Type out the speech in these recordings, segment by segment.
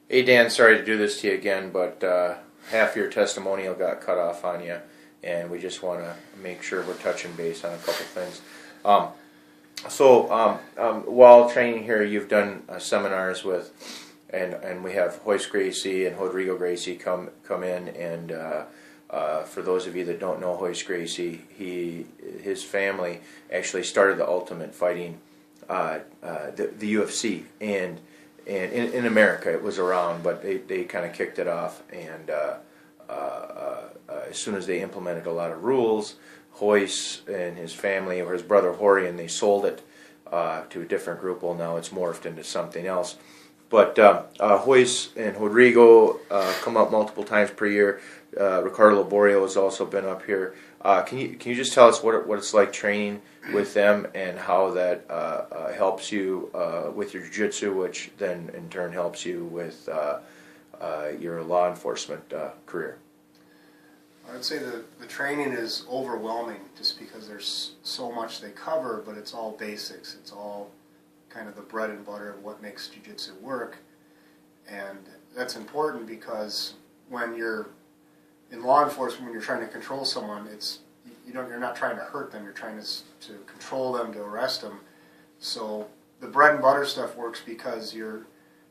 Hey Dan, sorry to do this to you again, but half your testimonial got cut off on you, and we just want to make sure we're touching base on a couple things. While training here, you've done seminars with, and we have Hoist Gracie and Rodrigo Gracie come in, and for those of you that don't know Hoist Gracie, his family actually started the Ultimate Fighting, the UFC, and in America it was around, but they kind of kicked it off, and as soon as they implemented a lot of rules, Hoist and his family, or his brother Horian, they sold it to a different group. Well, now it's morphed into something else. But Hoist and Rodrigo come up multiple times per year. Ricardo Laborio has also been up here. Can you just tell us what it's like training with them, and how that helps you with your jiu-jitsu, which then in turn helps you with your law enforcement career? I would say the training is overwhelming just because there's so much they cover, but it's all basics. It's all kind of the bread and butter of what makes jiu-jitsu work. And that's important because when you're in law enforcement, when you're trying to control someone, you're not trying to hurt them, you're trying to control them, to arrest them. So the bread and butter stuff works because you're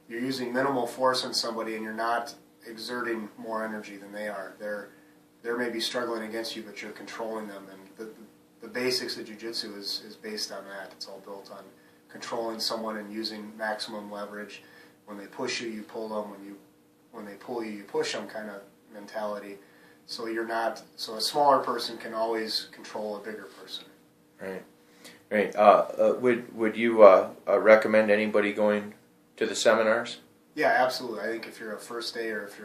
using minimal force on somebody, and you're not exerting more energy than they are. They're maybe struggling against you, but you're controlling them. And the basics of jiu-jitsu is based on that. It's all built on controlling someone and using maximum leverage. When they push you, you pull them. When they pull you, you push them kind of mentality. So a smaller person can always control a bigger person. Right. Would you recommend anybody going to the seminars? Yeah, absolutely. I think if you're a first day, or if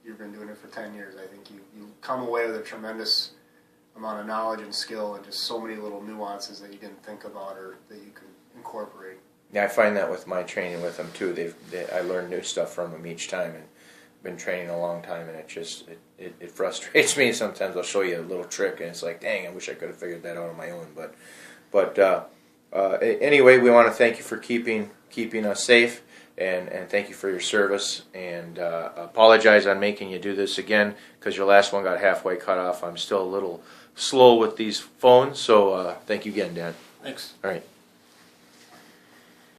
you've been doing it for 10 years, I think you come away with a tremendous amount of knowledge and skill, and just so many little nuances that you didn't think about or that you can incorporate. Yeah, I find that with my training with them too. I learn new stuff from them each time, and been training a long time, and it frustrates me sometimes. I'll show you a little trick, and it's like, dang, I wish I could have figured that out on my own. But anyway, we want to thank you for keeping us safe, and thank you for your service, and apologize on making you do this again, because your last one got halfway cut off. I'm still a little slow with these phones, so thank you again, Dan. Thanks. All right.